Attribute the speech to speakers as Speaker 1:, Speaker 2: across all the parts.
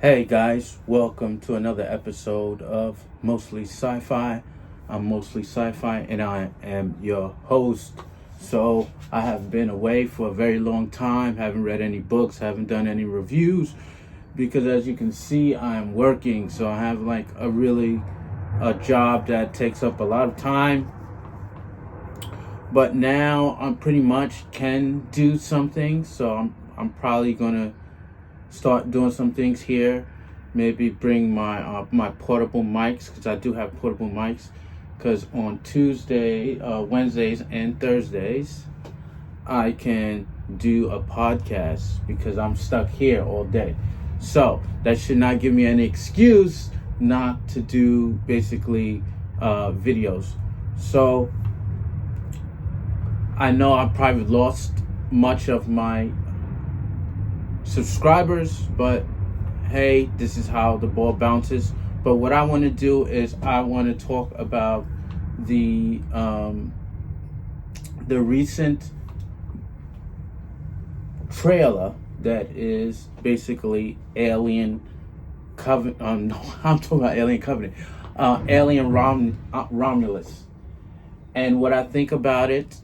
Speaker 1: Hey guys, welcome to another episode of Mostly Sci-Fi. I'm Mostly Sci-Fi and I am your host. So I have been away for a very long time, haven't read any books, haven't done any reviews because as you can see, I'm working. So I have like a job that takes up a lot of time. But now I'm pretty much can do something. So I'm probably gonna start doing some things here. Maybe bring my portable mics because I do have portable mics. Because on Wednesdays, and Thursdays, I can do a podcast because I'm stuck here all day. So that should not give me any excuse not to do basically videos. So I know I probably lost much of my subscribers, but hey, this is how the ball bounces. But what I want to do is I want to talk about the recent trailer that is basically Alien Covenant. No, I'm talking about Alien Covenant. Romulus, and what I think about it.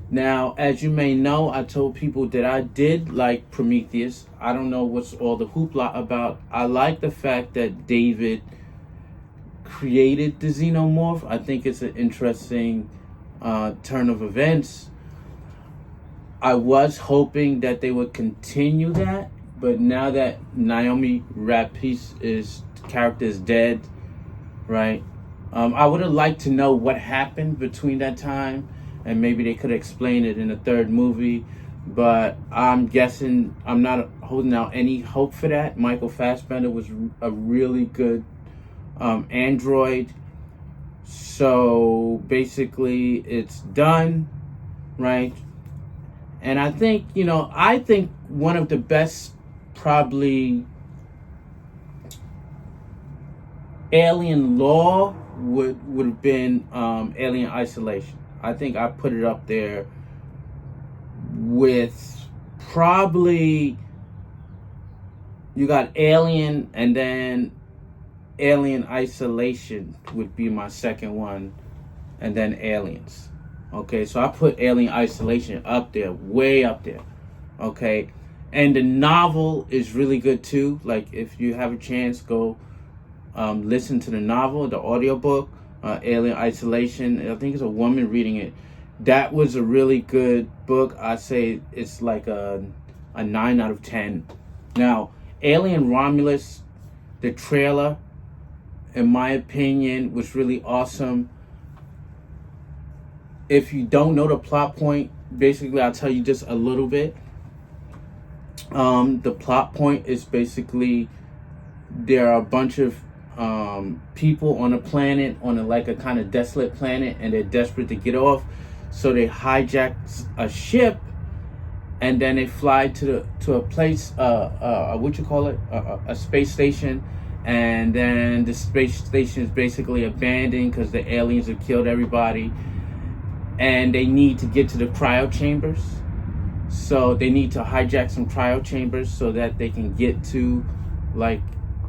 Speaker 1: Now, as you may know, I told people that I did like Prometheus. I don't know what's all the hoopla about. I like the fact that David created the xenomorph. I think it's an interesting turn of events. I was hoping that they would continue that, but now that Naomi Rapace's character is dead, right? I would have liked to know what happened between that time. And maybe they could explain it in a third movie. But I'm guessing I'm not holding out any hope for that. Michael Fassbender was a really good android. So basically it's done, right? And I think, one of the best probably alien lore would have been Alien Isolation. I think I put it up there with probably you got Alien and then Alien Isolation would be my second one and then Aliens. Okay, so I put Alien Isolation up there, way up there. Okay, and the novel is really good too. Like if you have a chance, go listen to the novel, the audiobook. Alien Isolation. I think it's a woman reading it. That was a really good book. I say it's like a 9 out of 10. Now, Alien Romulus, the trailer, in my opinion, was really awesome. If you don't know the plot point, basically I'll tell you just a little bit. The plot point is basically there are a bunch of people on a planet, on a kind of desolate planet, and they're desperate to get off, so they hijack a ship and then they fly to a place, a space station, and then the space station is basically abandoned because the aliens have killed everybody, and they need to get to the cryo chambers. So they need to hijack some cryo chambers so that they can get to like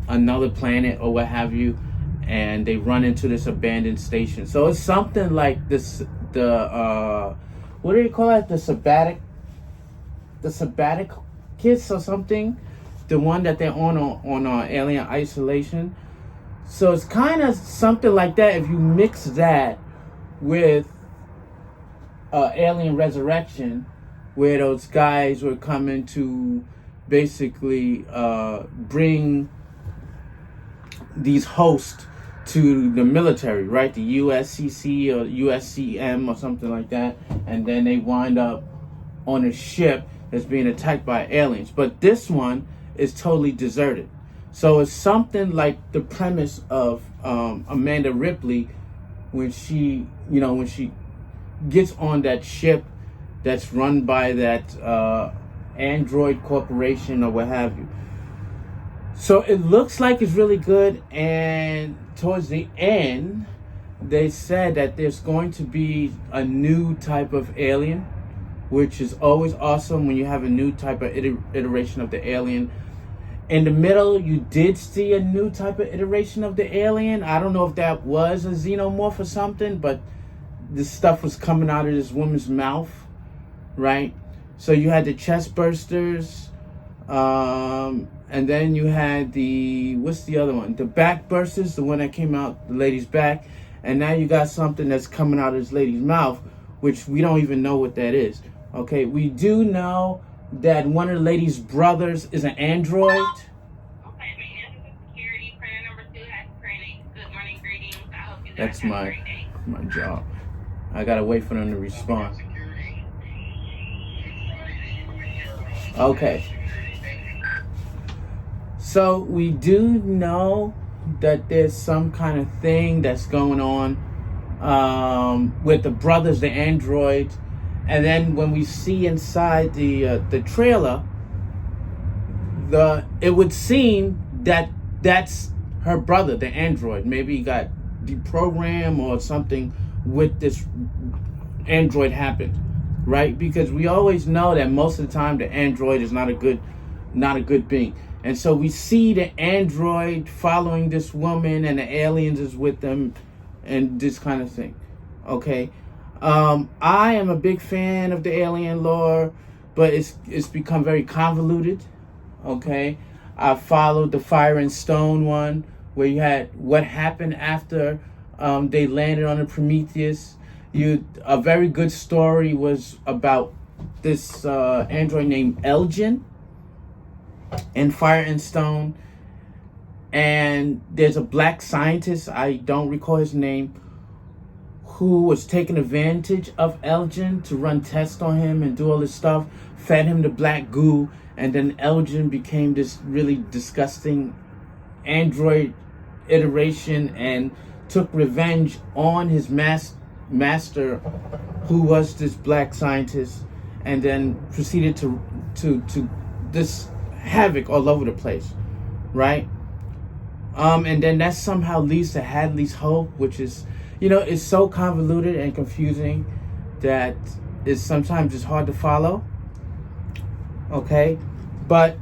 Speaker 1: another planet or what have you, and they run into this abandoned station. So it's something like this, what do you call it, the sabbatic kiss or something, the one that they're on Alien Isolation. So it's kind of something like that. If you mix that with Alien Resurrection, where those guys were coming to basically bring these hosts to the military, right? The USCC or USCM or something like that. And then they wind up on a ship that's being attacked by aliens. But this one is totally deserted. So it's something like the premise of Amanda Ripley when she gets on that ship that's run by that android corporation or what have you. So it looks like it's really good, and towards the end, they said that there's going to be a new type of alien, which is always awesome when you have a new type of iteration of the alien. In the middle, you did see a new type of iteration of the alien. I don't know if that was a xenomorph or something, but this stuff was coming out of this woman's mouth, right? So you had the chest bursters, and then you had what's the other one? The back bursters, the one that came out the lady's back, and now you got something that's coming out of this lady's mouth, which we don't even know what that is. Okay, we do know that one of the lady's brothers is an android.
Speaker 2: Okay, maintenance and security. Prayer number 2 has training. Good morning, greetings. I hope you guys
Speaker 1: That's
Speaker 2: have a great day.
Speaker 1: my job. I gotta wait for them to respond. Okay. So we do know that there's some kind of thing that's going on with the brothers, the androids, and then when we see inside the trailer, it would seem that that's her brother, the android. Maybe he got deprogrammed or something with this android happened, right? Because we always know that most of the time the android is not a good being. And so we see the android following this woman and the aliens is with them and this kind of thing. Okay. I am a big fan of the alien lore, but it's become very convoluted. Okay. I followed the Fire and Stone one where you had what happened after they landed on the Prometheus. A very good story was about this android named Elgin in Fire and Stone, and there's a black scientist, I don't recall his name, who was taking advantage of Elgin to run tests on him and do all this stuff, fed him the black goo, and then Elgin became this really disgusting android iteration and took revenge on his master, who was this black scientist, and then proceeded to this havoc all over the place, right? And then that somehow leads to Hadley's Hope, which is, it's so convoluted and confusing that it's sometimes just hard to follow. Okay, but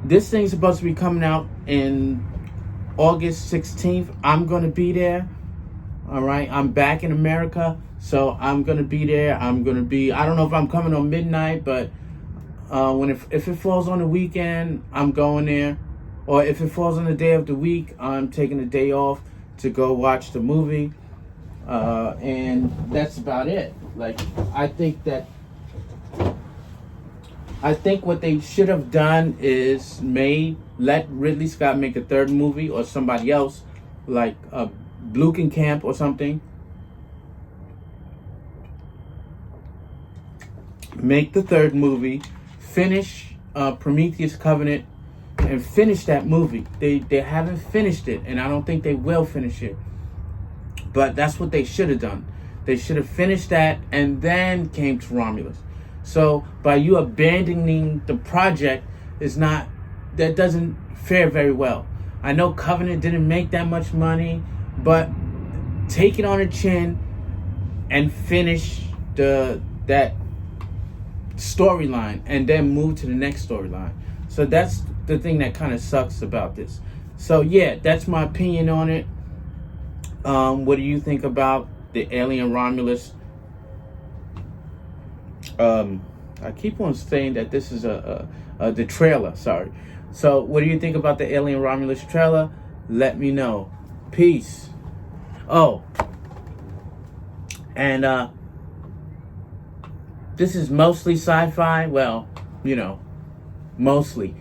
Speaker 1: this thing's supposed to be coming out in August 16th. I'm gonna be there. All right, I'm back in America, so I'm gonna be there. I don't know if I'm coming on midnight, but if it falls on the weekend, I'm going there. Or if it falls on the day of the week, I'm taking a day off to go watch the movie. And that's about it. Like, I think what they should have done is let Ridley Scott make a third movie, or somebody else, like Blumenkamp or something. Make the third movie, finish Prometheus Covenant, and finish that movie. They haven't finished it, and I don't think they will finish it. But that's what they should have done. They should have finished that and then came to Romulus. So by you abandoning the project, that doesn't fare very well. I know Covenant didn't make that much money, but take it on the chin and finish that storyline and then move to the next storyline. So that's the thing that kind of sucks about this. So yeah, that's my opinion on it. What do you think about the Alien Romulus? I keep on saying that this is the trailer, sorry. So what do you think about the Alien Romulus trailer? Let me know. Peace. Oh, and this is mostly sci-fi. Well, mostly.